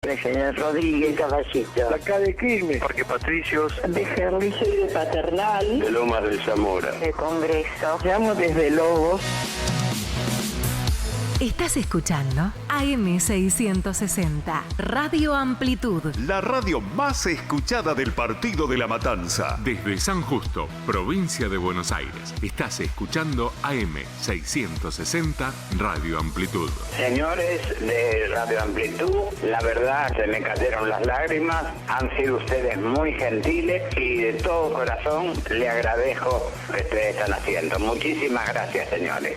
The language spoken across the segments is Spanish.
El señor Rodríguez Caballito. Acá de Quilmes. Parque Patricios. De Gerlice y de Paternal. De Lomas de Zamora. De Congreso. Llamo desde Lobos. Estás escuchando AM660, Radio Amplitud. La radio más escuchada del Partido de la Matanza. Desde San Justo, provincia de Buenos Aires. Estás escuchando AM660, Radio Amplitud. Señores de Radio Amplitud, la verdad se me cayeron las lágrimas. Han sido ustedes muy gentiles y de todo corazón le agradezco lo que ustedes están haciendo. Muchísimas gracias, señores.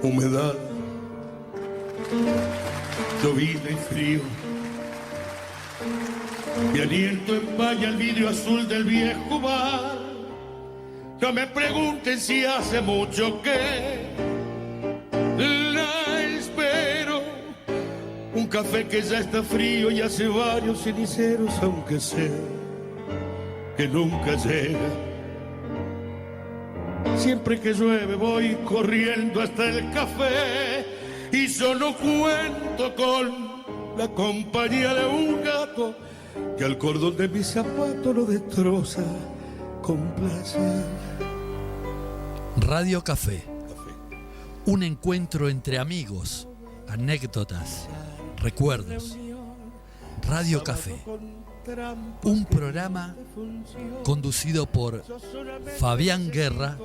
Humedad, llovida y frío. Mi aliento empaña el vidrio azul del viejo bar. No me pregunten si hace mucho que la espero. Un café que ya está frío y hace varios ceniceros, aunque sé que nunca llega. Siempre que llueve voy corriendo hasta el café y solo cuento con la compañía de un gato que al cordón de mi zapato lo destroza con placer. Radio Café. Un encuentro entre amigos, anécdotas, recuerdos. Radio Café. Un programa conducido por Fabián Guerra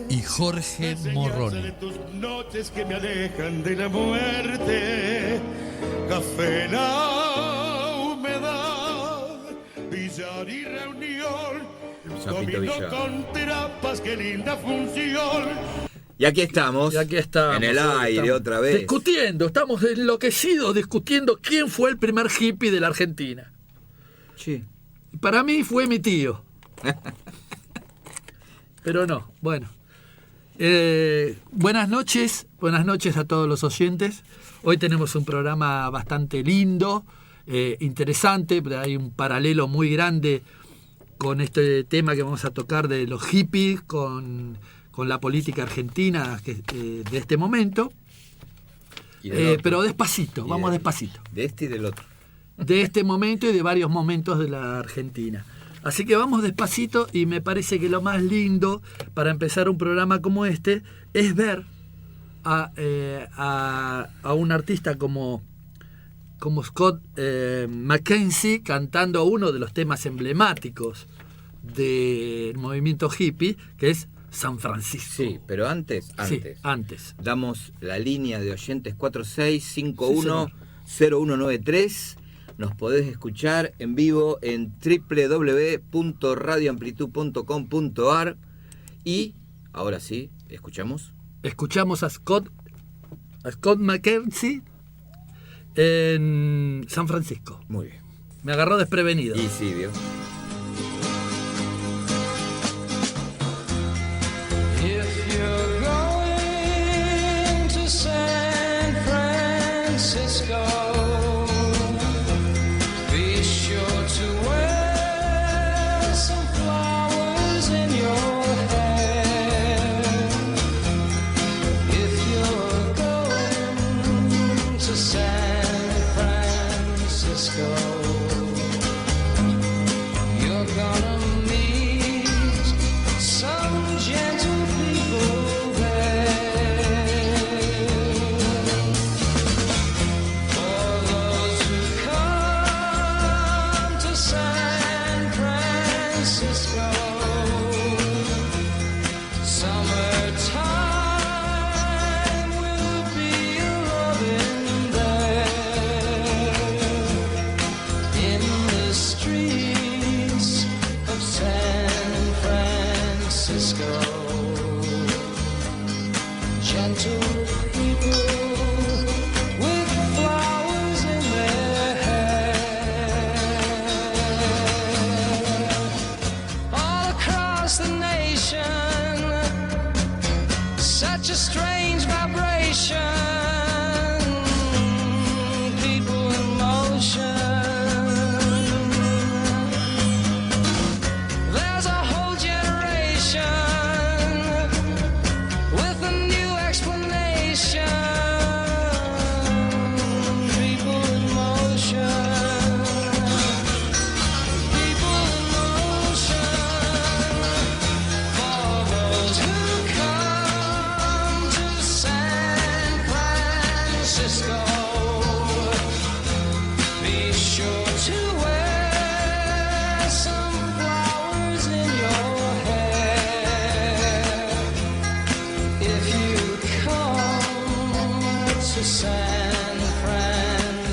y Jorge Morrone. Tus noches que me alejan de la muerte, café, la humedad, billar y reunión, dominó con trampas, qué linda función. Y aquí estamos, en el aire otra vez. Estamos enloquecidos discutiendo quién fue el primer hippie de la Argentina. Sí. Para mí fue mi tío. Pero no, bueno. Buenas noches a todos los oyentes. Hoy tenemos un programa bastante lindo, interesante, pero hay un paralelo muy grande con este tema que vamos a tocar de los hippies, con la política argentina de este momento. Pero despacito, vamos despacito. De este y del otro. De este momento y de varios momentos de la Argentina. Así que vamos despacito y me parece que lo más lindo para empezar un programa como este es ver a un artista como Scott McKenzie cantando uno de los temas emblemáticos del movimiento hippie, que es San Francisco. Sí, pero antes. Sí, antes. Damos la línea de oyentes 46510193. Nos podés escuchar en vivo en www.radioamplitud.com.ar. Y ahora sí, escuchamos a Scott McKenzie en San Francisco. Muy bien. Me agarró desprevenido. Y sí, vio. Summertime will be a loving there.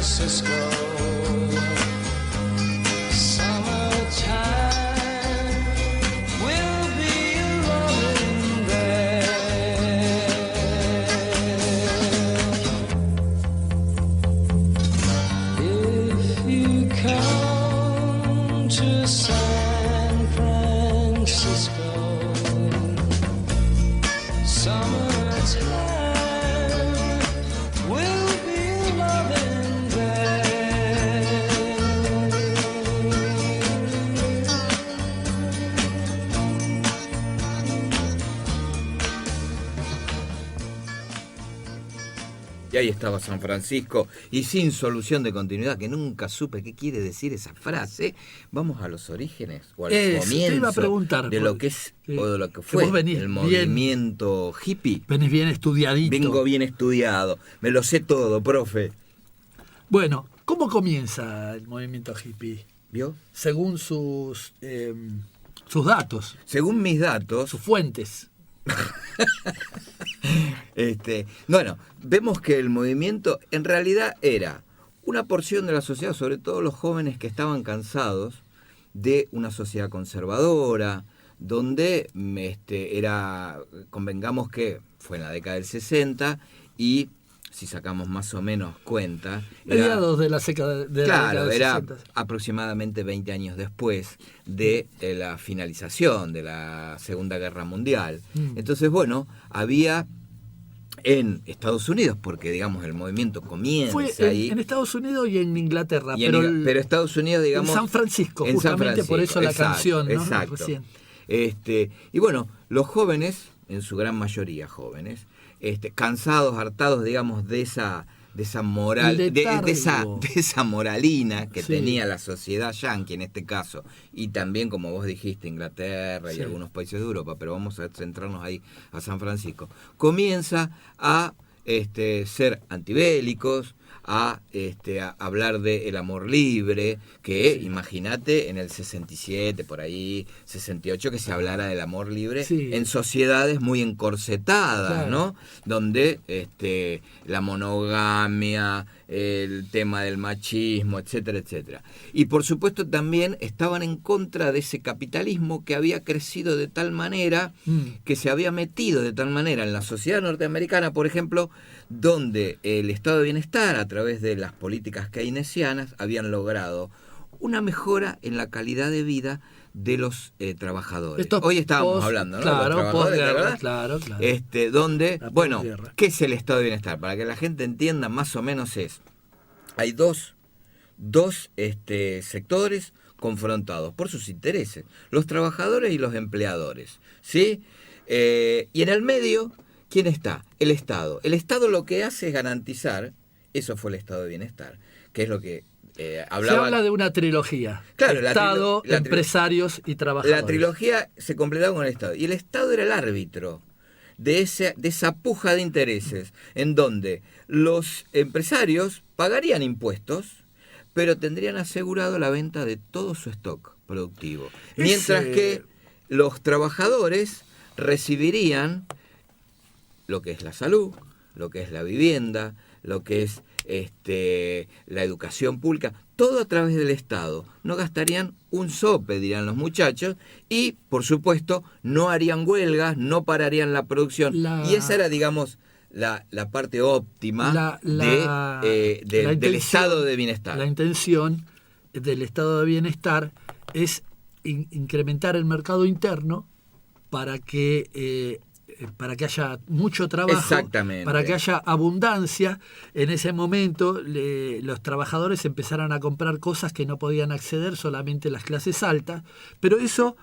Francisco. Summertime will be loving there. If you come to San Francisco, summertime will be loving there. Y ahí estaba San Francisco, y sin solución de continuidad, que nunca supe qué quiere decir esa frase. Vamos a los orígenes, o al Te comienzo iba a preguntar, de lo que es, o de lo que que fue vos venís el bien- movimiento hippie. Venís bien estudiadito. Vengo bien estudiado, me lo sé todo, profe. Bueno, ¿cómo comienza el movimiento hippie? ¿Vio? Según sus datos, Según mis datos, sus fuentes. bueno, vemos que el movimiento en realidad era una porción de la sociedad, sobre todo los jóvenes que estaban cansados de una sociedad conservadora, donde convengamos que fue en la década del 60 y si sacamos más o menos cuenta, Mediados de la década de la década del era 60. aproximadamente 20 años después de la finalización de la Segunda Guerra Mundial. Entonces, bueno, había en Estados Unidos, porque digamos el movimiento comienza Fue ahí. en Estados Unidos y en Inglaterra, Y pero Estados Unidos, digamos, en San Francisco, en San justamente por eso la Francisco, canción, ¿no? exacto. Recién. Y bueno, los jóvenes, en su gran mayoría jóvenes, cansados, hartados, digamos, de esa moral, El de letargo. esa moralina que Sí. tenía la sociedad yanqui en este caso, y también, como vos dijiste, Inglaterra y Sí. algunos países de Europa, pero vamos a centrarnos ahí a San Francisco, comienza a ser antibélicos, a hablar del amor libre, que imagínate en el 67, por ahí, 68, que se hablara del amor libre Sí. en sociedades muy encorsetadas, Claro. ¿no? Donde la monogamia, el tema del machismo, etcétera, etcétera. Y por supuesto también estaban en contra de ese capitalismo que había crecido de tal manera, que se había metido de tal manera en la sociedad norteamericana, por ejemplo, donde el estado de bienestar, a través de las políticas keynesianas, habían logrado una mejora en la calidad de vida de los trabajadores. Esto Hoy estábamos post- hablando, ¿no? claro, Los trabajadores, posguerra, ¿verdad? claro, claro. Donde, La bueno, posguerra. ¿qué es el estado de bienestar? Para que la gente entienda, más o menos hay dos sectores confrontados por sus intereses, los trabajadores y los empleadores, ¿sí? Y en el medio, ¿quién está? El Estado. El Estado lo que hace es garantizar, eso fue el estado de bienestar, que es lo que hablaba... Se habla de una trilogía. Claro, Estado, empresarios y trabajadores. La trilogía se completaba con el Estado. Y el Estado era el árbitro de esa puja de intereses, en donde los empresarios pagarían impuestos, pero tendrían asegurado la venta de todo su stock productivo. Mientras que los trabajadores recibirían lo que es la salud, lo que es la vivienda, lo que es la educación pública, todo a través del Estado. No gastarían un sope, dirán los muchachos, y por supuesto no harían huelgas, no pararían la producción. Y esa era, digamos, la parte óptima del estado de bienestar. La intención del estado de bienestar es incrementar el mercado interno para que haya mucho trabajo, Exactamente. para que haya abundancia. En ese momento los trabajadores empezaron a comprar cosas que no podían acceder solamente las clases altas, pero eso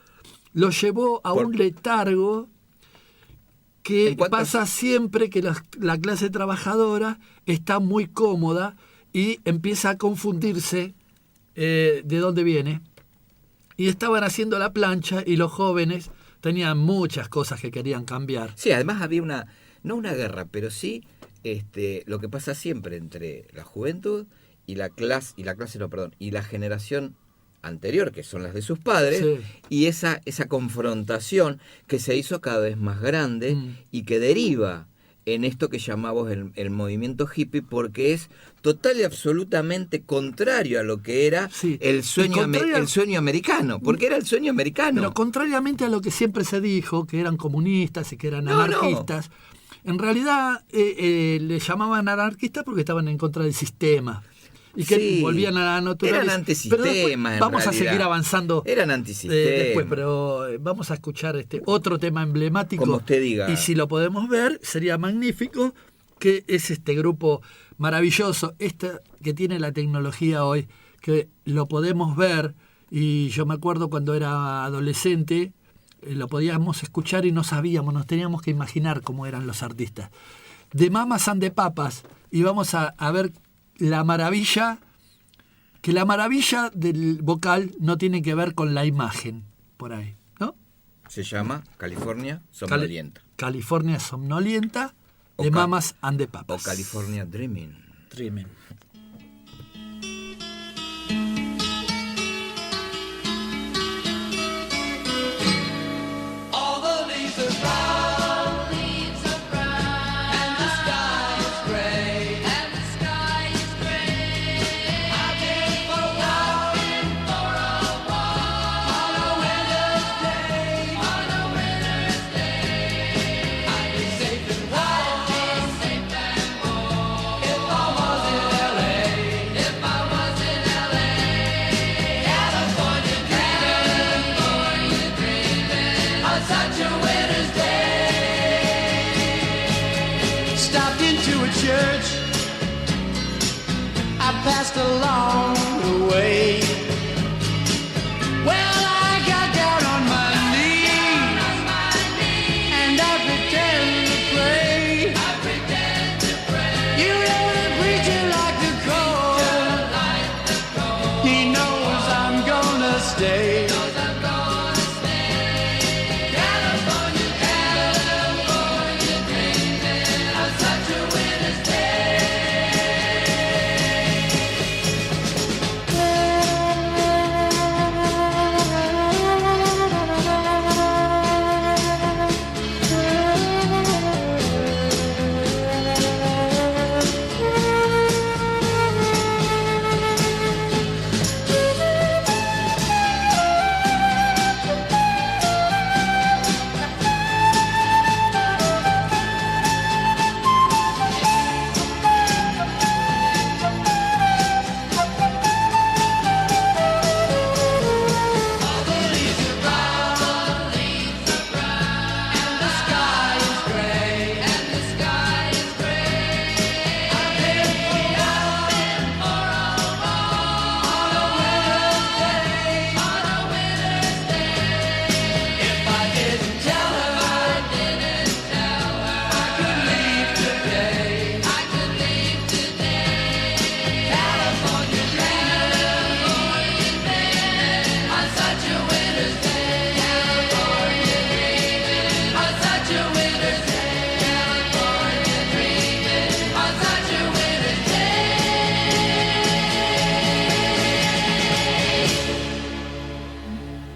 los llevó a un letargo que pasa siempre que la clase trabajadora está muy cómoda y empieza a confundirse de dónde viene. Y estaban haciendo la plancha y los jóvenes tenían muchas cosas que querían cambiar. Sí, además había no una guerra, pero sí lo que pasa siempre entre la juventud y la generación anterior, que son las de sus padres, Sí. y esa confrontación que se hizo cada vez más grande y que deriva en esto que llamamos el movimiento hippie, porque es total y absolutamente contrario a lo que era el sueño americano, porque era el sueño americano. Pero contrariamente a lo que siempre se dijo, que eran comunistas y que eran anarquistas, en realidad le llamaban anarquistas porque estaban en contra del sistema. Y que volvían a la naturaleza. Eran antisistemas. Pero después vamos a seguir avanzando. Eran antisistemas. Después, pero vamos a escuchar otro tema emblemático. Como usted diga. Y si lo podemos ver, sería magnífico, que es este grupo maravilloso, que tiene la tecnología hoy, que lo podemos ver. Y yo me acuerdo cuando era adolescente, lo podíamos escuchar y no sabíamos, nos teníamos que imaginar cómo eran los artistas. De Mamas and the Papas, y vamos a ver la maravilla del vocal no tiene que ver con la imagen, por ahí, ¿no? Se llama California Somnolienta. California Somnolienta, de Mamas and the Papas. O California Dreaming. Dreaming. Passed along the way. Well, I got down on my knees and I pretend to pray. You know the preacher like the cold. He knows I'm gonna stay.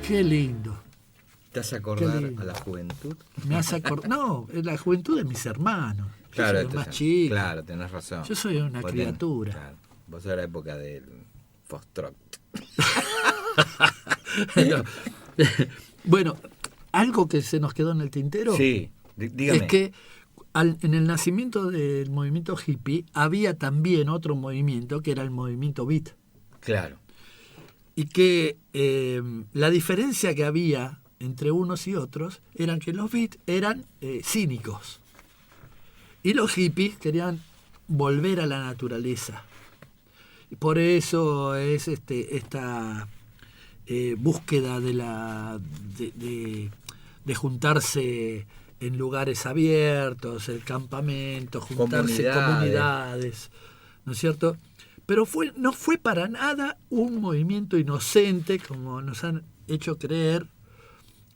Qué lindo. ¿Te hace acordar a la juventud? Me hace acordar. No, la juventud de mis hermanos. Claro, yo soy más chico. Claro, tenés razón. Yo soy una criatura. Claro. Vos sos la época del Foxtrot. No. Bueno, algo que se nos quedó en el tintero. Sí, dígame. Es que en el nacimiento del movimiento hippie había también otro movimiento que era el movimiento beat. Claro. Y que la diferencia que había entre unos y otros eran que los beat eran cínicos y los hippies querían volver a la naturaleza. Y por eso es esta búsqueda de juntarse en lugares abiertos, el campamento, juntarse comunidades, ¿no es cierto? Pero no fue para nada un movimiento inocente, como nos han hecho creer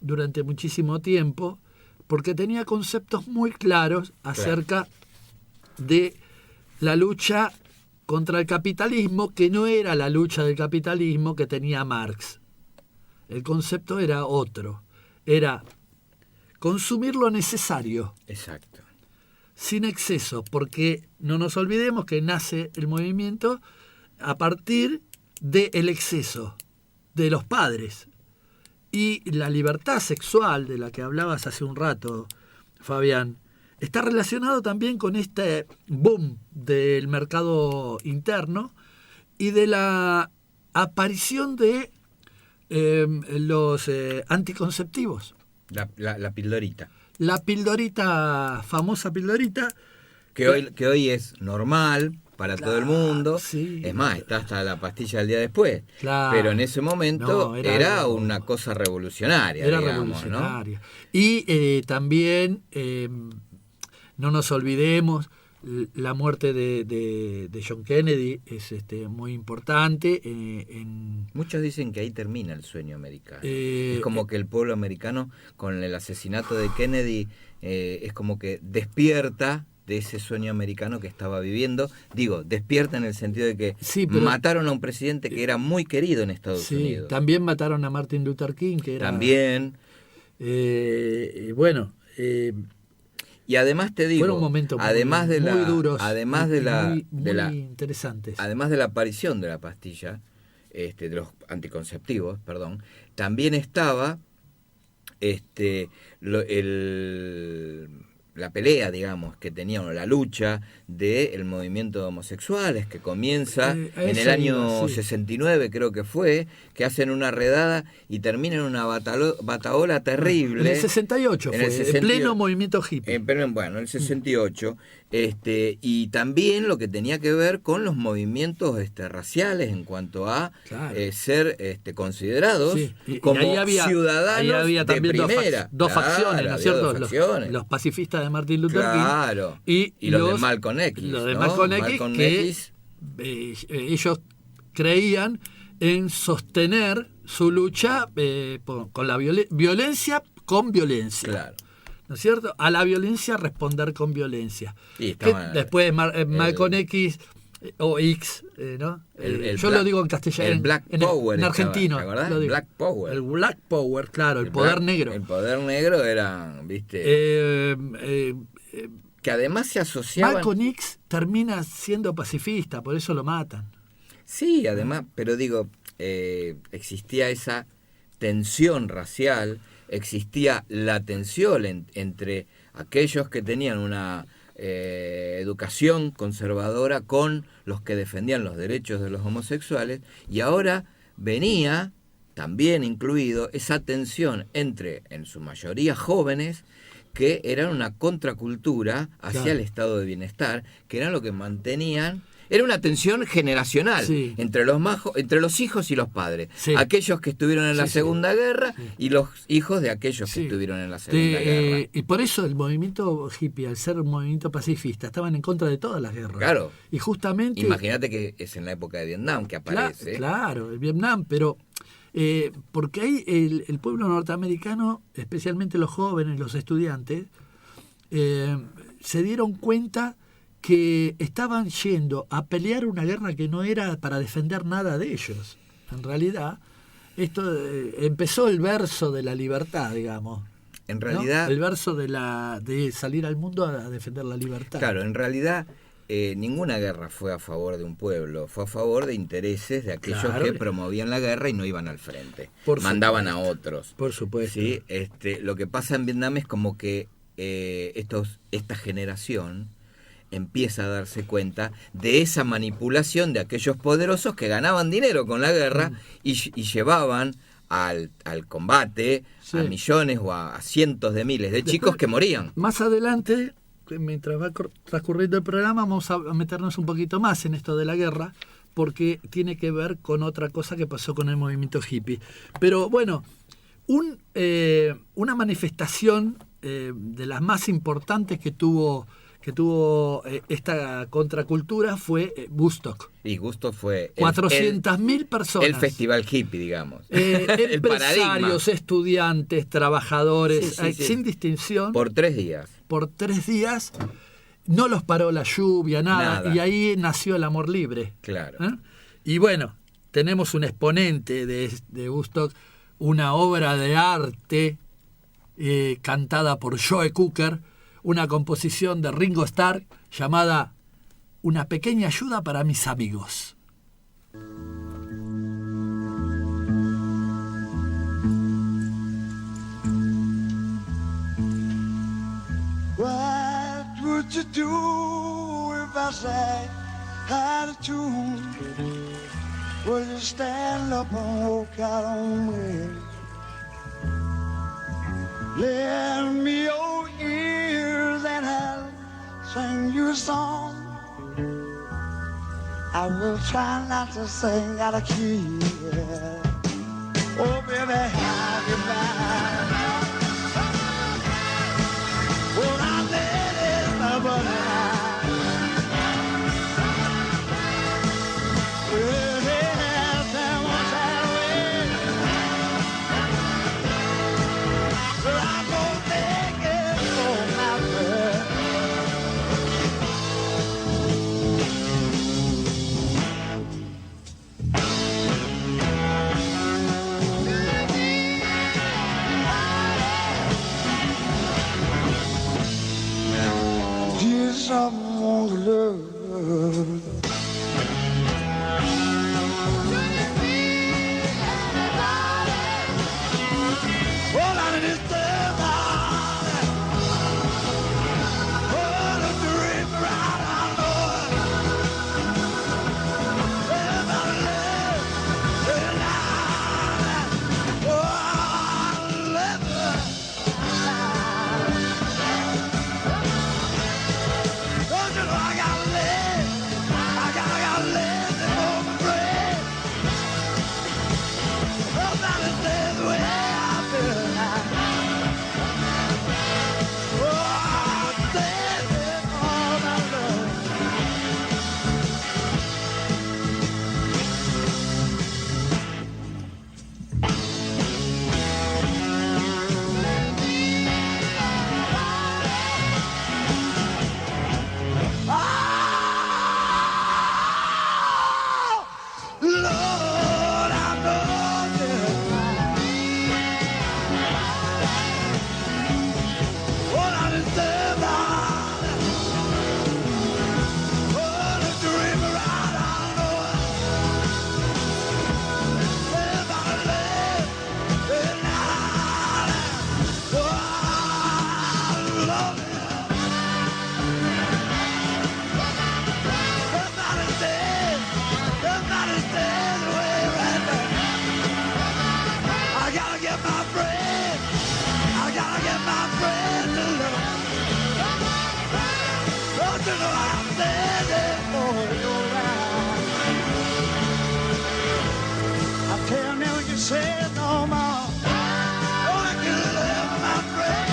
durante muchísimo tiempo, porque tenía conceptos muy claros acerca de la lucha contra el capitalismo, que no era la lucha del capitalismo que tenía Marx. El concepto era otro, era consumir lo necesario. Exacto. sin exceso, porque no nos olvidemos que nace el movimiento a partir del exceso de los padres. Y la libertad sexual de la que hablabas hace un rato, Fabián, está relacionado también con este boom del mercado interno y de la aparición de los anticonceptivos. La pildorita. La pildorita, famosa pildorita. Que hoy es normal para todo el mundo. Sí. Es más, está hasta la pastilla del día después. Claro. Pero en ese momento era una cosa revolucionaria. Era digamos, revolucionaria. ¿no? Y también, no nos olvidemos, la muerte de John Kennedy es muy importante. Muchos dicen que ahí termina el sueño americano. Es como que el pueblo americano, con el asesinato de Kennedy, es como que despierta de ese sueño americano que estaba viviendo. Digo, despierta en el sentido de que mataron a un presidente que era muy querido en Estados Unidos. También mataron a Martin Luther King, que era... También. Bueno... y además te digo, fueron momentos muy duros, muy interesantes. Además de la aparición de la pastilla, de los anticonceptivos, perdón, también estaba la pelea, digamos, que tenían, la lucha del movimiento de homosexuales, que comienza en el año 69, creo que fue, que hacen una redada y termina en una batahola terrible. En el 68 fue, en pleno movimiento hippie. Bueno, en el 68, y también lo que tenía que ver con los movimientos raciales en cuanto a ser considerados como ciudadanos ahí había también de primera. Dos facciones, ¿no es cierto? Los pacifistas de Martin Luther King y los de Malcolm X. Los de Malcolm X, ellos creían en sostener su lucha con la violencia con violencia. Claro. ¿No es cierto? A la violencia responder con violencia. Después Malcolm X o X, ¿no? Yo lo digo en castellano. El Black Power. En argentino. ¿Verdad? Black Power. El Black Power, claro, el poder negro. El poder negro era, ¿viste? Que además se asociaba. Malcolm X termina siendo pacifista, por eso lo matan. Sí, además, pero digo, existía esa tensión racial, existía la tensión entre aquellos que tenían una educación conservadora con los que defendían los derechos de los homosexuales, y ahora venía también incluido esa tensión entre, en su mayoría, jóvenes que eran una contracultura hacia el estado de bienestar, que eran lo que mantenían. Era una tensión generacional entre los hijos y los padres. Sí. Aquellos que estuvieron en la Segunda Guerra y los hijos de aquellos que estuvieron en la Segunda Guerra. Y por eso el movimiento hippie, al ser un movimiento pacifista, estaban en contra de todas las guerras. Claro. Y justamente... Imagínate que es en la época de Vietnam que aparece. Claro, el Vietnam, pero... porque ahí el pueblo norteamericano, especialmente los jóvenes, los estudiantes, se dieron cuenta que estaban yendo a pelear una guerra que no era para defender nada de ellos. En realidad, esto empezó el verso de la libertad, digamos. En realidad, ¿no? El verso de salir al mundo a defender la libertad. Claro, en realidad ninguna guerra fue a favor de un pueblo, fue a favor de intereses de aquellos que promovían la guerra y no iban al frente. Mandaban a otros. Por supuesto. ¿Sí? Lo que pasa en Vietnam es como que esta generación empieza a darse cuenta de esa manipulación de aquellos poderosos que ganaban dinero con la guerra y llevaban al combate a millones o a cientos de miles de chicos que morían. Más adelante, mientras va transcurriendo el programa, vamos a meternos un poquito más en esto de la guerra, porque tiene que ver con otra cosa que pasó con el movimiento hippie. Pero bueno, una manifestación de las más importantes que tuvo esta contracultura fue Woodstock. Y Woodstock fue 400.000 personas. El festival hippie, digamos. Empresarios, estudiantes, trabajadores, sin distinción. Por 3 días. Por 3 días. No los paró la lluvia, nada. Y ahí nació el amor libre. Claro. Y bueno, tenemos un exponente de Woodstock, una obra de arte cantada por Joe Cocker, una composición de Ringo Starr llamada Una pequeña ayuda para mis amigos. What would you do if I sang out of tune? Would you stand up and walk out on me? Lend me your ears and I'll sing you a song. I will try not to sing out of key. Oh, baby, how you find? Well, I let it my buddy. Well, yes, there was that way. But I'm gonna make it for my friend. Dear someone to love. Well, I need to stay about it. Oh, the dream right I know it. Everybody live in life. Oh, I live it. Don't you know I gotta live? I gotta live for my bread. Nobody stays the way I feel now. Oh, I'm standing all my love. Oh, Lord, I know you. What I deserve, oh, the dream right, I know it. If I live in life, oh, I love you. Somebody stays away right there. I gotta get my friend. I gotta get my friend to love. Don't you know I'm standing for your right? I tell me when you say no more. Oh, I can live, my friend.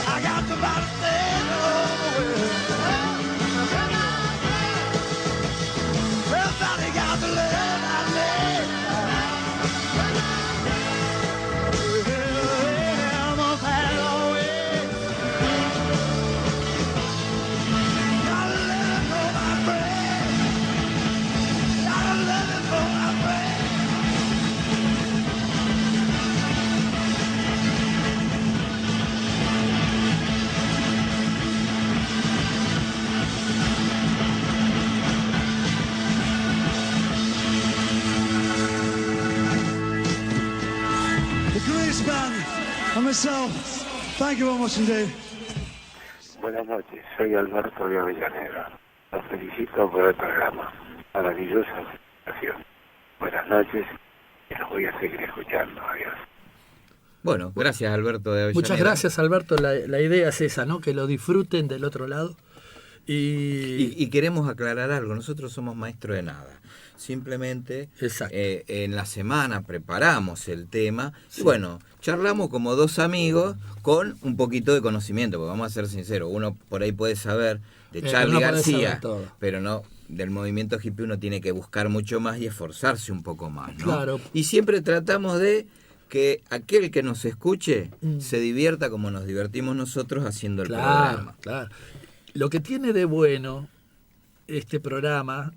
I got somebody staying over with. Everybody got to live, I live. Yeah, I'm a bad away. Gotta live for my friend. Gotta live for my friend. The Grease Band and myself, thank you very much indeed. Buenas noches, soy Alberto de Avellaneda. Los felicito por el programa. Maravillosa presentación. Buenas noches y los voy a seguir escuchando. Adiós. Bueno, gracias Alberto de Avellaneda. Muchas gracias, Alberto. La idea es esa, ¿no? Que lo disfruten del otro lado. Y queremos aclarar algo. Nosotros somos maestros de nada. Simplemente en la semana preparamos el tema. Sí. Y bueno, charlamos como dos amigos con un poquito de conocimiento, porque vamos a ser sinceros, uno por ahí puede saber de Charly García, pero no del movimiento hippie. Uno tiene que buscar mucho más y esforzarse un poco más, ¿no? Claro. Y siempre tratamos de que aquel que nos escuche se divierta como nos divertimos nosotros haciendo el programa. Claro. Lo que tiene de bueno este programa,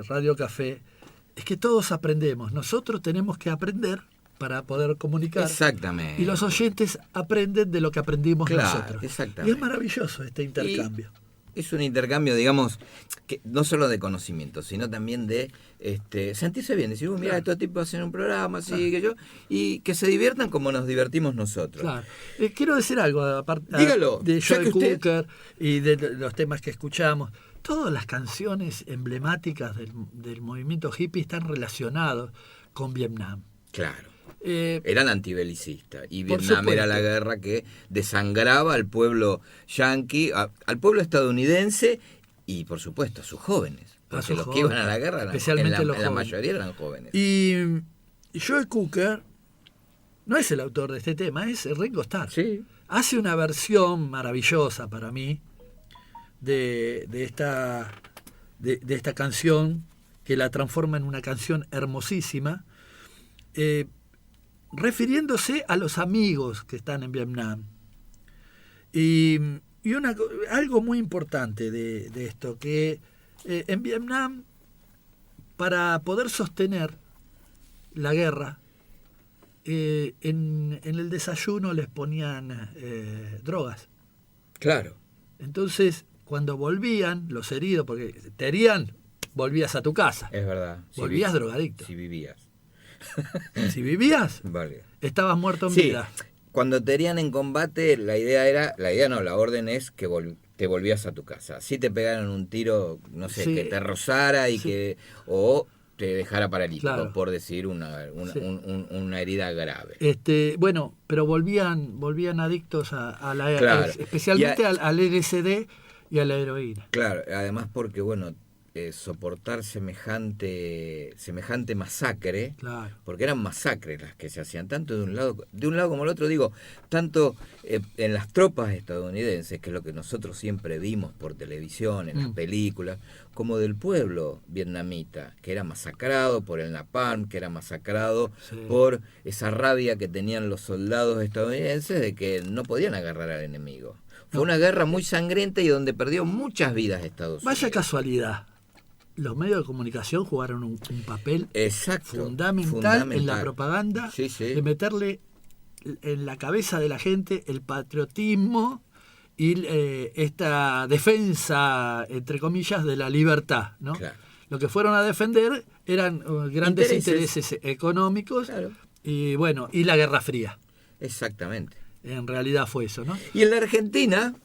Radio Café, es que todos aprendemos. Nosotros tenemos que aprender para poder comunicar. Exactamente. Y los oyentes aprenden de lo que aprendimos nosotros. Exactamente. Y es maravilloso este intercambio. Es un intercambio, digamos, que no solo de conocimiento, sino también de sentirse bien, decir, mira, Claro. estos tipos hacen un programa, así Claro. que yo, y que se diviertan como nos divertimos nosotros. Claro. Quiero decir algo, aparte Dígalo, de ya Joe que usted- Cooker y de los temas que escuchamos. Todas las canciones emblemáticas del movimiento hippie están relacionadas con Vietnam. Claro. Eh, Eran antibelicistas y Por Vietnam era supuesto. la guerra que desangraba al pueblo yanqui, al pueblo estadounidense y por supuesto a sus jóvenes. A Porque sus los que jóvenes, iban a la guerra eran, especialmente en los la jóvenes. mayoría eran jóvenes. y Joe Cooker no es el autor de este tema, es Ringo Starr. Sí. Hace una versión maravillosa para mí de esta canción, que la transforma en una canción hermosísima, refiriéndose a los amigos que están en Vietnam. Y algo muy importante de esto, que en Vietnam, para poder sostener la guerra, en el desayuno les ponían drogas. Claro. Entonces, cuando volvían los heridos, porque te herían, volvías a tu casa. Es verdad. Volvías drogadicto. Si vivías. Si vivías, Vale. estabas muerto en Sí, vida. cuando te herían en combate, la orden es que te volvías a tu casa. Si te pegaron un tiro, no sé, Sí. que te rozara y Sí. o te dejara paralítico, Claro. por decir una Sí. una herida grave. Bueno, pero volvían adictos a la Claro. especialmente Y al LSD y a la heroína. Claro, además porque, bueno, soportar semejante masacre, Claro. porque eran masacres las que se hacían, tanto de un lado como el otro, digo, tanto en las tropas estadounidenses, que es lo que nosotros siempre vimos por televisión, en las películas, como del pueblo vietnamita, que era masacrado por el napalm, que era masacrado Sí. por esa rabia que tenían los soldados estadounidenses de que no podían agarrar al enemigo. Fue una guerra muy sangrienta y donde perdió muchas vidas Estados Unidos. Vaya casualidad. Los medios de comunicación jugaron un papel Exacto, fundamental en la propaganda, Sí, sí. de meterle en la cabeza de la gente el patriotismo y esta defensa, entre comillas, de la libertad, ¿no? Claro. Lo que fueron a defender eran grandes intereses económicos, Claro. y bueno, y la Guerra Fría. Exactamente. En realidad fue eso, ¿no? Y en la Argentina,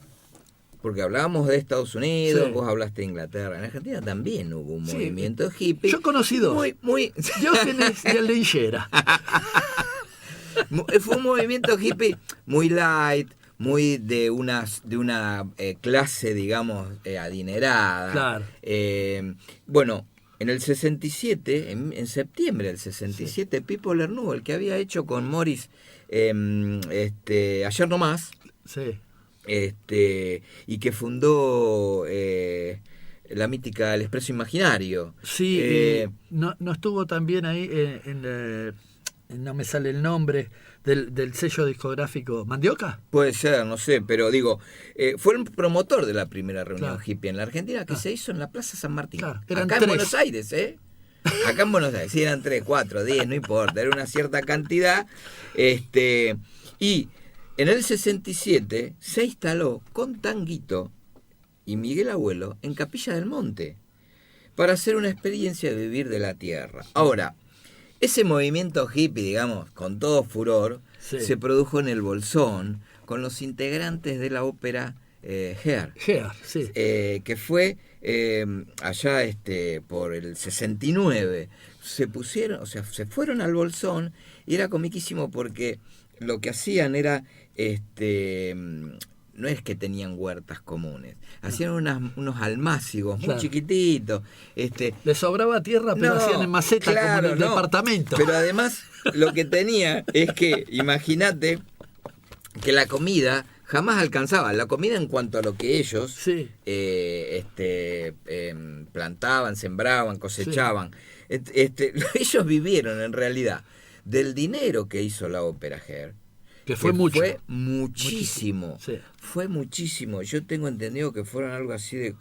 porque hablábamos de Estados Unidos, Sí. vos hablaste de Inglaterra, en Argentina también hubo un Sí. movimiento hippie. Yo conocí dos. Muy Diógenes y el de Hillera. Fue un movimiento hippie muy light, muy de una clase, digamos, adinerada. Claro. Bueno, en el 67, en septiembre del 67, Sí. Pipo Lernoux, el que había hecho con Morris Ayer No Más, Sí. y que fundó la mítica El Expreso Imaginario. Sí, no estuvo también ahí no me sale el nombre del sello discográfico Mandioca. Puede ser, no sé, pero digo, fue el promotor de la primera reunión Claro. hippie en la Argentina que se hizo en la Plaza San Martín. Claro, eran Acá 3. en Buenos Aires, ¿eh? Acá en Buenos Aires, sí, eran 3, 4, 10, no importa, era una cierta cantidad. Y en el 67 se instaló con Tanguito y Miguel Abuelo en Capilla del Monte para hacer una experiencia de vivir de la tierra. Ahora, ese movimiento hippie, digamos, con todo furor, Sí. se produjo en el Bolsón con los integrantes de la ópera Hair, Sí. que fue allá por el 69. Se fueron al Bolsón y era comiquísimo porque lo que hacían era no es que tenían huertas comunes, hacían unos almácigos muy Claro. chiquititos. Les sobraba tierra, pero hacían en maceta, como en el departamento. Pero además lo que tenía es que, imagínate, que la comida jamás alcanzaba. La comida en cuanto a lo que ellos Sí. plantaban, sembraban, cosechaban. Ellos vivieron en realidad del dinero que hizo la ópera Hair. Que fue mucho. Fue muchísimo. Sí. Fue muchísimo. Yo tengo entendido que fueron algo así de...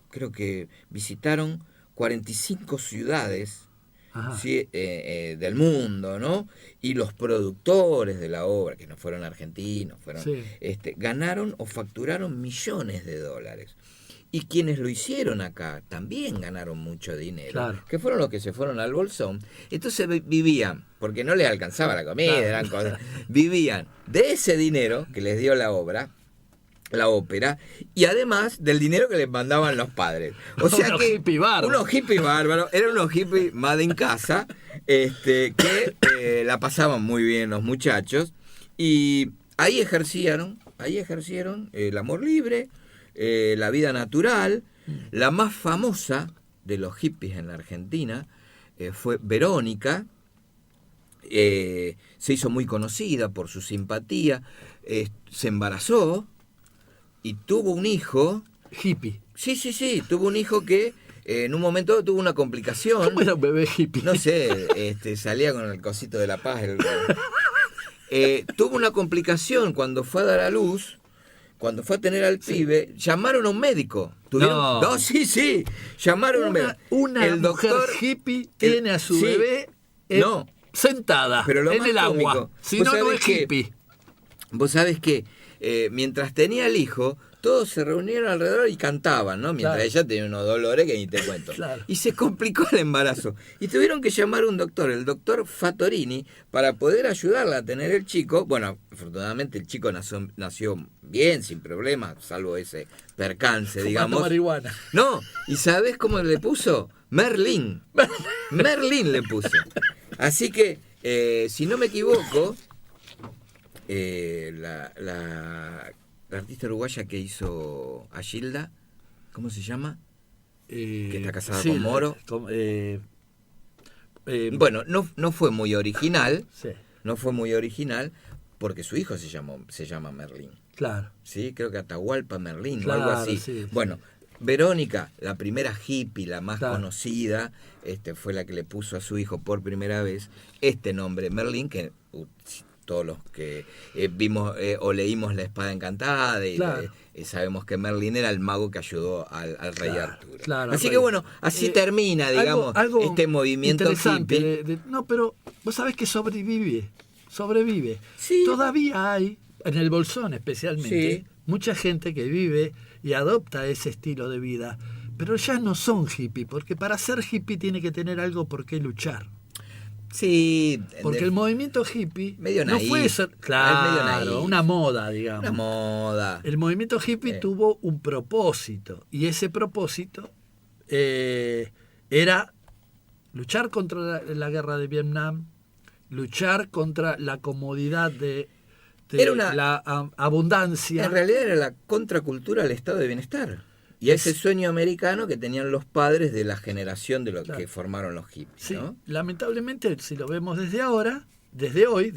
creo que visitaron 45 ciudades ¿sí? Del mundo, ¿no? Y los productores de la obra, que no fueron argentinos, ganaron o facturaron millones de dólares. Y quienes lo hicieron acá también ganaron mucho dinero, que fueron los que se fueron al Bolsón. Entonces vivían, porque no les alcanzaba la comida, eran cosas, vivían de ese dinero que les dio la ópera, y además del dinero que les mandaban los padres. O sea unos que hippies bárbaros. Unos hippies bárbaros, eran unos hippies más en casa, que la pasaban muy bien los muchachos, y ahí ejercieron el amor libre, la vida natural. La más famosa de los hippies en la Argentina fue Verónica. Se hizo muy conocida por su simpatía, se embarazó y tuvo un hijo. Hippie. Sí, tuvo un hijo que en un momento tuvo una complicación. ¿Cómo era un bebé hippie? No sé, salía con el cosito de la paz. Tuvo una complicación cuando fue a dar a luz. Cuando fue a tener al pibe, llamaron a un médico. No, sí. Llamaron a un médico. Una mujer hippie tiene a su bebé sentada en el agua. Cómico. Si no es hippie. Vos sabés que mientras tenía el hijo, todos se reunieron alrededor y cantaban, ¿no? Mientras ella tenía unos dolores que ni te cuento. Y se complicó el embarazo. Y tuvieron que llamar a un doctor, el doctor Fattorini, para poder ayudarla a tener el chico. Bueno, afortunadamente el chico nació bien, sin problemas, salvo ese percance, digamos. Marihuana. No, ¿y sabés cómo le puso? Merlín. Merlín le puso. Así que, si no me equivoco, la artista uruguaya que hizo a Gilda, ¿cómo se llama? Que está casada con Moro. Bueno, no fue muy original. Sí. No fue muy original porque su hijo se llama Merlín. Claro. Sí, creo que Atahualpa Merlín claro, o algo así. Sí, bueno, Verónica, la primera hippie, la más conocida, fue la que le puso a su hijo por primera vez este nombre, Merlín, que todos los que vimos o leímos La Espada Encantada y sabemos que Merlín era el mago que ayudó al rey Arturo. Así que bueno, así termina, digamos, algo este movimiento hippie. No, pero vos sabés que sobrevive. Sí. Todavía hay, en el Bolsón especialmente, mucha gente que vive y adopta ese estilo de vida, pero ya no son hippie, porque para ser hippie tiene que tener algo por qué luchar. Sí, porque el movimiento hippie medio no fue eso, una moda, digamos. Una moda. El movimiento hippie tuvo un propósito, y ese propósito era luchar contra la guerra de Vietnam, luchar contra la comodidad de la abundancia. En realidad era la contracultura al estado de bienestar. Y ese sueño americano que tenían los padres de la generación de los que formaron los hippies, sí, ¿no? Lamentablemente, si lo vemos desde hoy,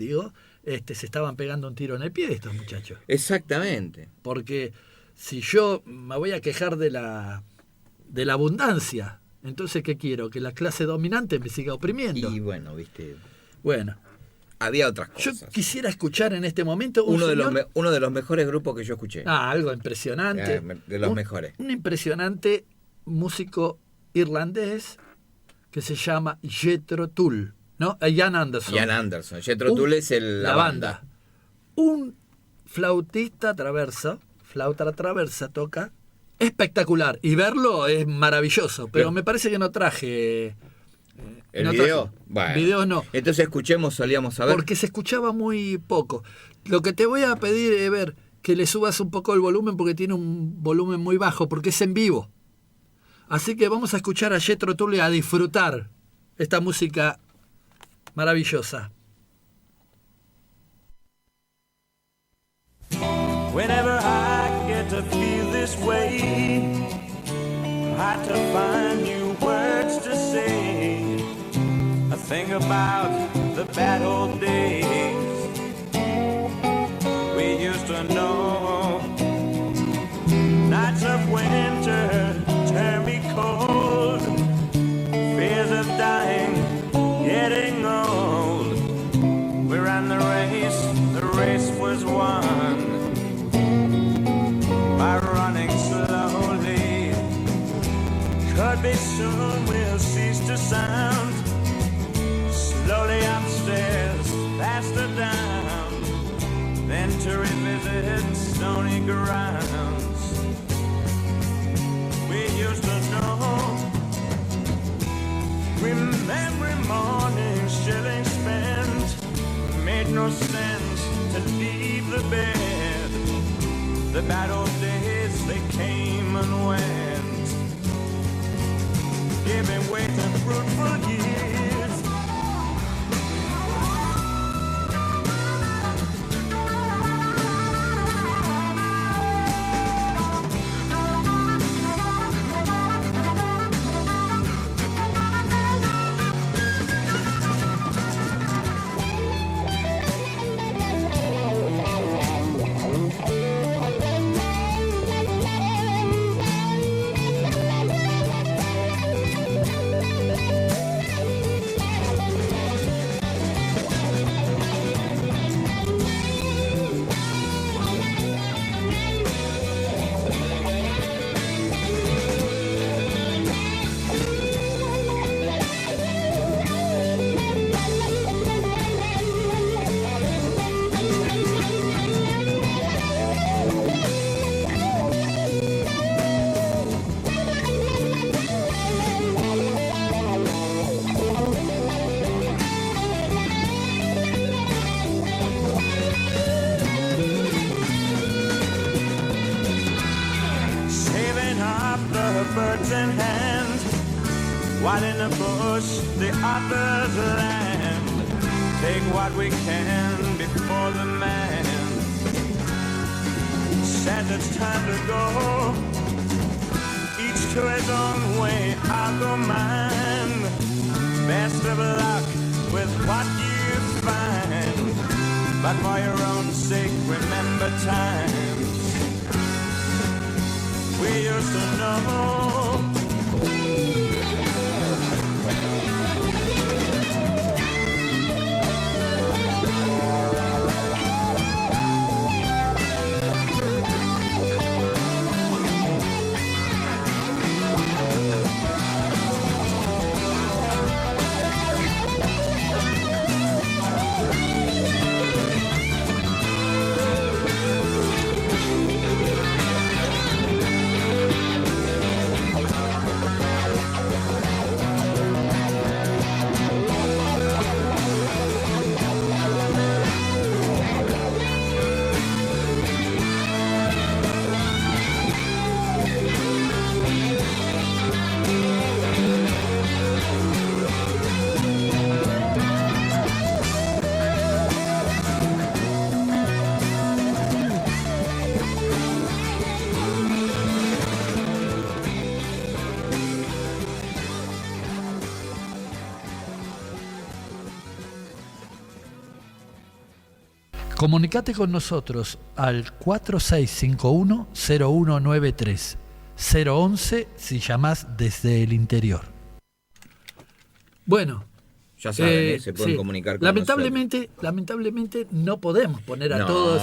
se estaban pegando un tiro en el pie estos muchachos. Exactamente. Porque si yo me voy a quejar de la abundancia, entonces ¿qué quiero? Que la clase dominante me siga oprimiendo. Y bueno, viste. Bueno. Había otras cosas. Yo quisiera escuchar en este momento uno de los mejores grupos que yo escuché. Algo impresionante. De los mejores. Un impresionante músico irlandés que se llama Jethro Tull, ¿no? Ian Anderson. Jethro Tull es la banda. Un flautista flauta traversa toca espectacular. Y verlo es maravilloso, pero me parece que no traje... ¿El video? Bueno, videos no. Entonces escuchemos, solíamos saber. Porque se escuchaba muy poco. Lo que te voy a pedir es ver que le subas un poco el volumen, porque tiene un volumen muy bajo, porque es en vivo. Así que vamos a escuchar a Jethro Tull y a disfrutar esta música maravillosa. Whenever I get to feel this way, I have to find new words to say. I think about the bad old days we used to know. Nights of winter turn me cold. Fears of dying, getting old. We ran the race was won by running slowly. Could be soon we'll cease to sound. slowly upstairs, faster down, then to revisit stony grounds we used to know. Remembering mornings, shillings spent, made no sense to leave the bed. The bad old days, they came and went, giving way to fruitful years. Birds in hand, while in the bush the others land. Take what we can before the man says it's time to go. Each to his own way, I'll go mine. Best of luck with what you find, but for your own sake remember times we used to know. Comunicate con nosotros al 4651-0193, 011 si llamás desde el interior. Bueno, ya saben, se pueden comunicar con lamentablemente no podemos poner a todos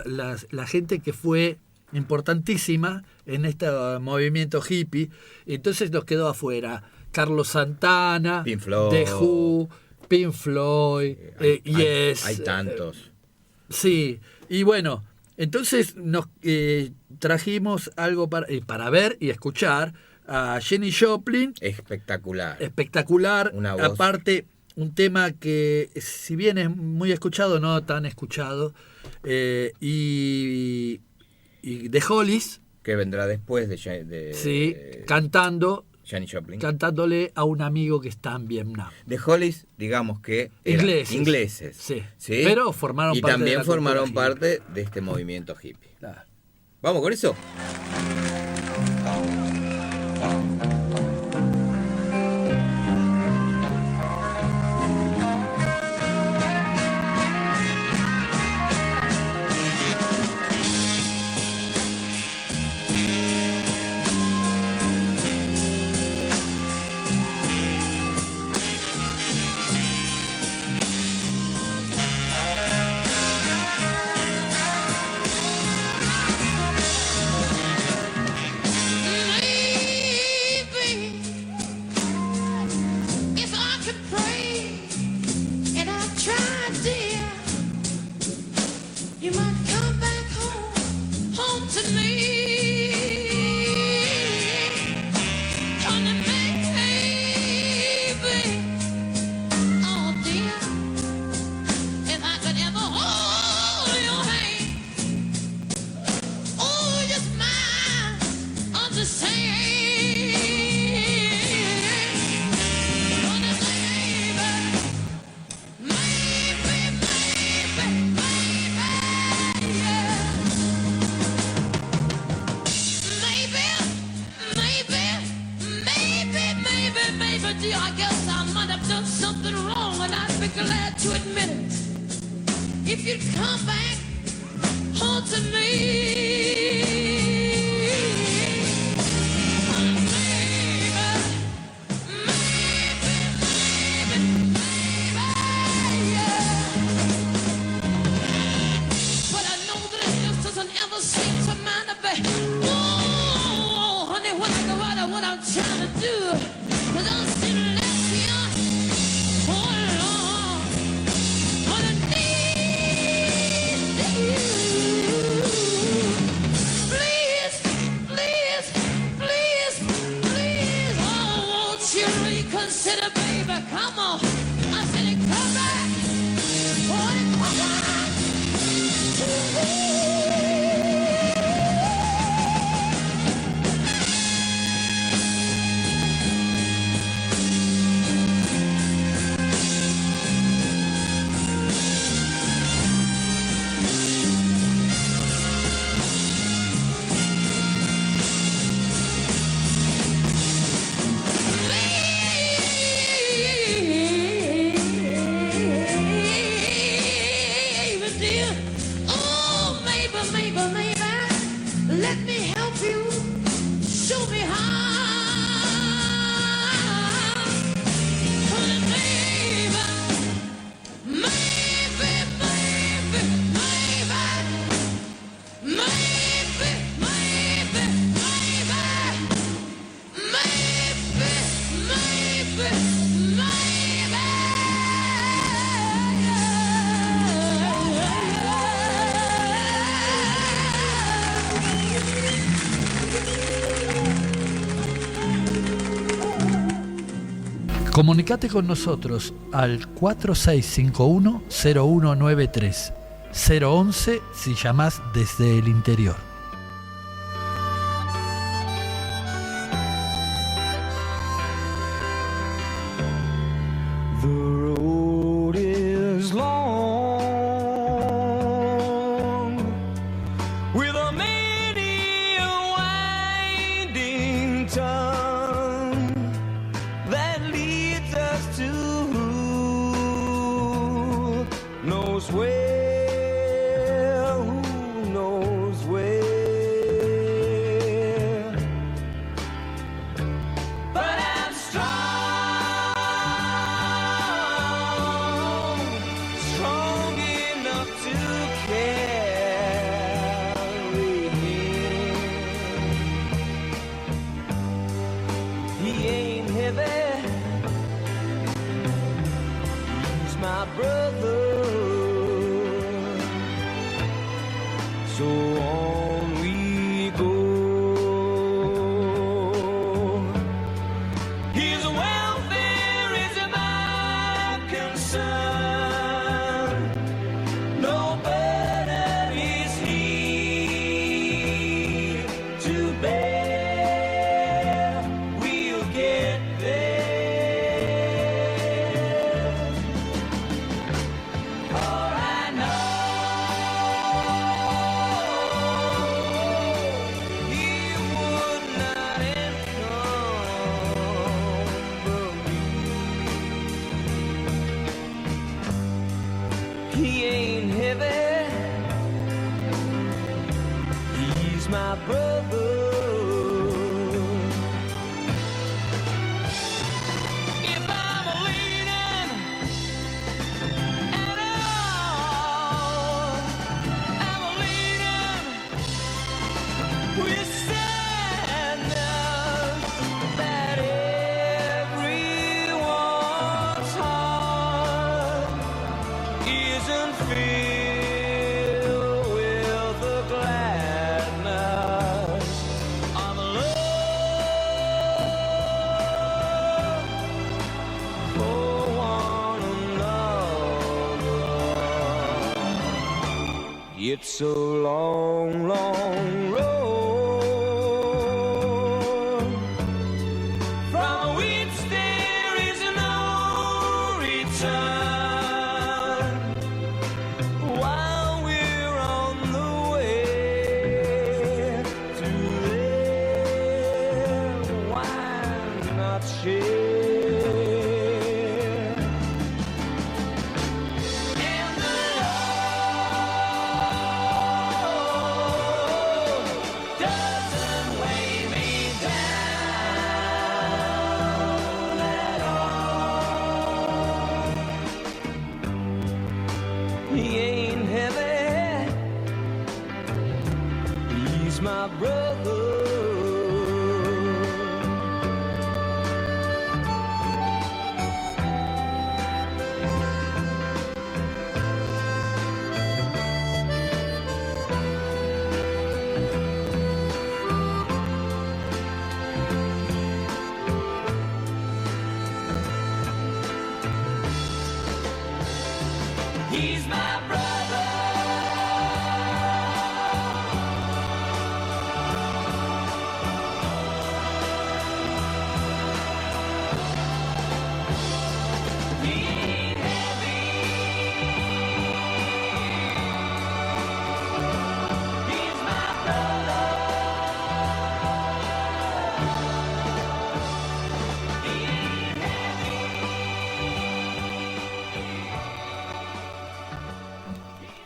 la gente que fue importantísima en este movimiento hippie. Entonces nos quedó afuera Carlos Santana, Pink Floyd, The Who, Pink Floyd, Yes. Hay tantos. Sí, y bueno, entonces nos trajimos algo para ver y escuchar a Jenny Joplin. Espectacular. Una voz. Aparte, un tema que si bien es muy escuchado, no tan escuchado, y The Hollies. Que vendrá después sí, cantando. Janis Joplin. Cantándole a un amigo que está en Vietnam. The Hollies, digamos que ingleses. Sí. Pero formaron y parte también de formaron parte de este movimiento hippie. Claro. ¿Vamos con eso? baby dear, I guess I might have done something wrong, and I'd be glad to admit it. If you'd come back home to me. Seem to mind a bit. Oh, honey, when I go out of what I'm trying to do, 'cause I'm still left here all alone on a knees to you. Please, please, please, please, oh, won't you reconsider, baby? Come on, I said it, come back, oh, come back to me. Comunicate con nosotros al 4651-0193, 011 si llamás desde el interior. The road is long, with a many winding tongue that leads us to who knows where, who knows where. But I'm strong enough to carry him. He ain't heavy, he's my brother. So on we go. His welfare is my concern. No burden is he to bear. We'll get there. For I know he would not encumber me. He ain't heavy, he's my brother. If I'm leaning at all, I'm leaning with sadness that everyone's heart isn't filled with the gladness of love for one another. It's a long, long road from which there is no return. While we're on the way to there, why not share?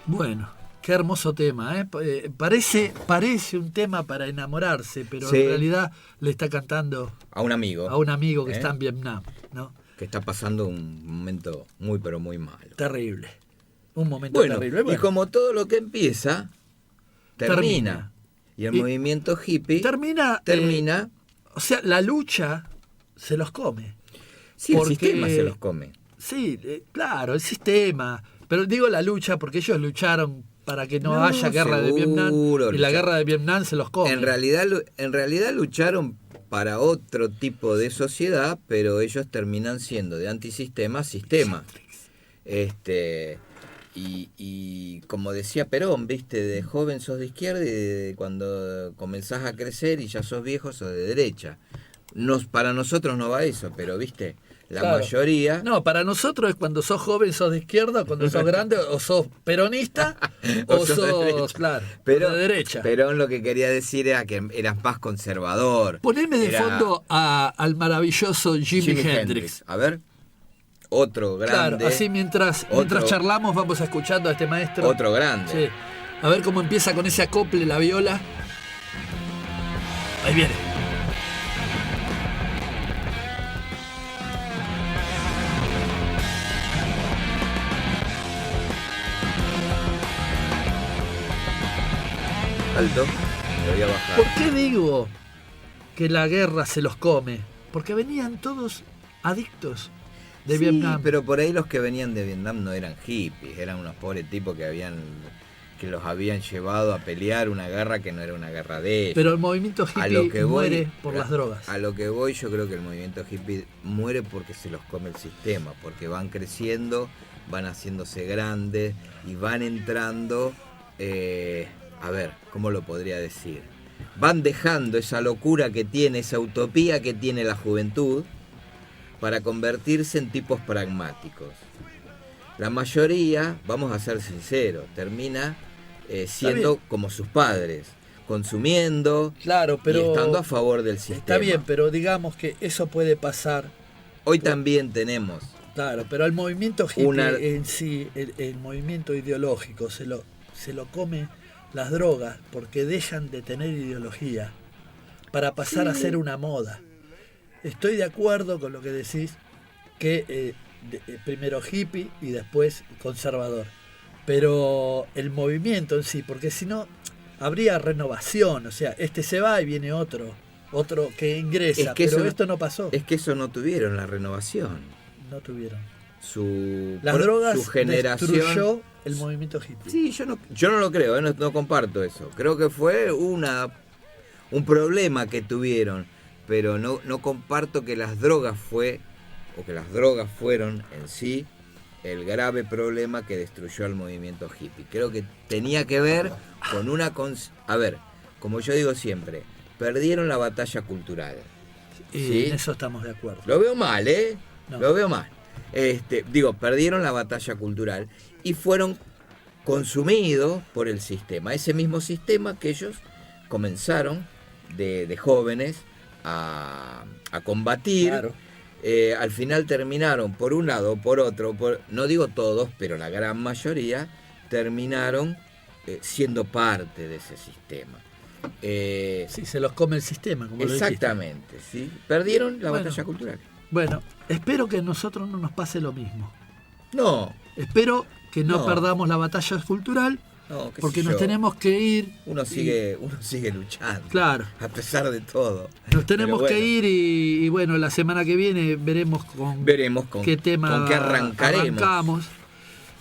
Bueno, qué hermoso tema, ¿eh? Parece un tema para enamorarse, pero Sí. en realidad le está cantando A un amigo. que está en Vietnam, ¿no? Que está pasando un momento muy, pero muy malo. Terrible. Un momento Bueno, terrible. y Bueno, como todo lo que empieza, termina. Y el movimiento hippie termina. O sea, la lucha se los come. Sí, el sistema se los come. Sí, claro, el sistema. Pero digo la lucha porque ellos lucharon para que no haya guerra de Vietnam. Y la guerra de Vietnam se los come. En realidad lucharon para otro tipo de sociedad, pero ellos terminan siendo de antisistema a sistema. Y como decía Perón, viste, de joven sos de izquierda y cuando comenzás a crecer y ya sos viejo sos de derecha. Para nosotros no va eso, pero viste, la mayoría... No, para nosotros es cuando sos joven sos de izquierda, cuando sos grande o sos peronista o sos, claro, pero, de derecha. Perón lo que quería decir era que eras más conservador. Poneme de fondo al maravilloso Jimi Hendrix. A ver, otro grande. Claro, así mientras charlamos vamos escuchando a este maestro. Otro grande. Sí. A ver cómo empieza con ese acople la viola. Ahí viene. Alto, me voy a bajar. ¿Por qué digo que la guerra se los come? Porque venían todos adictos de Vietnam. Pero por ahí los que venían de Vietnam no eran hippies, eran unos pobres tipos que los habían llevado a pelear una guerra que no era una guerra de ellos. Pero el movimiento hippie muere por las drogas. A lo que voy, yo creo que el movimiento hippie muere porque se los come el sistema, porque van creciendo, van haciéndose grandes y van entrando... a ver, ¿cómo lo podría decir? Van dejando esa locura que tiene, esa utopía que tiene la juventud para convertirse en tipos pragmáticos. La mayoría, vamos a ser sinceros, termina siendo como sus padres, consumiendo y estando a favor del sistema. Está bien, pero digamos que eso puede pasar. Hoy también tenemos. Claro, pero el movimiento hippie en sí, el movimiento ideológico, se lo come las drogas porque dejan de tener ideología para pasar a ser una moda. Estoy de acuerdo con lo que decís, que primero hippie y después conservador. Pero el movimiento en sí, porque si no habría renovación, o sea, este se va y viene otro que ingresa, pero esto no pasó. Es que eso no tuvieron la renovación. No tuvieron. Las drogas su generación destruyó el movimiento hippie. Sí, yo no lo creo, no comparto eso. Creo que fue un problema que tuvieron, pero no comparto que las drogas fueron en sí el grave problema que destruyó al movimiento hippie. Creo que tenía que ver con a ver, como yo digo siempre, perdieron la batalla cultural. ¿Sí? En eso estamos de acuerdo. Lo veo mal, No. Lo veo mal. Perdieron la batalla cultural y fueron consumidos por el sistema. Ese mismo sistema que ellos comenzaron de jóvenes a combatir. Claro. Al final terminaron, por un lado o por otro, no digo todos, pero la gran mayoría, terminaron siendo parte de ese sistema. Sí, se los come el sistema, como exactamente, ¿sí? Perdieron la batalla cultural. Bueno, espero que a nosotros no nos pase lo mismo. No. Espero que no perdamos la batalla cultural, porque nos tenemos que ir. Uno sigue luchando. Claro. A pesar de todo. Nos tenemos que ir y bueno, la semana que viene veremos con qué tema con qué arrancamos.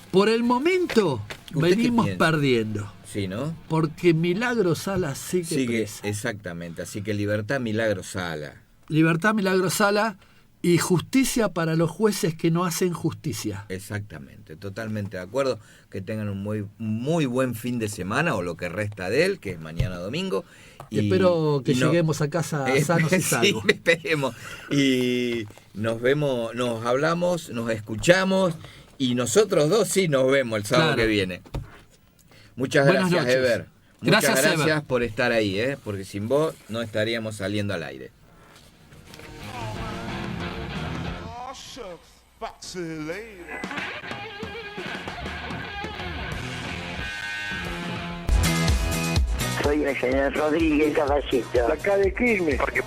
Por el momento venimos perdiendo. Sí, ¿no? Porque Milagro Sala sigue presa. Exactamente, así que libertad, Milagro Sala. Libertad, Milagro Sala y justicia para los jueces que no hacen justicia. Exactamente, totalmente de acuerdo. Que tengan un muy buen fin de semana o lo que resta de él, que es mañana domingo. Y espero que lleguemos a casa sanos y salvos. Sí, esperemos. Y nos vemos, nos hablamos, nos escuchamos y nosotros dos sí nos vemos el sábado que viene. Muchas gracias, Ever. Muchas gracias por estar ahí, porque sin vos no estaríamos saliendo al aire. Soy el señor Rodríguez, caballito. Acá de Quilmes. Porque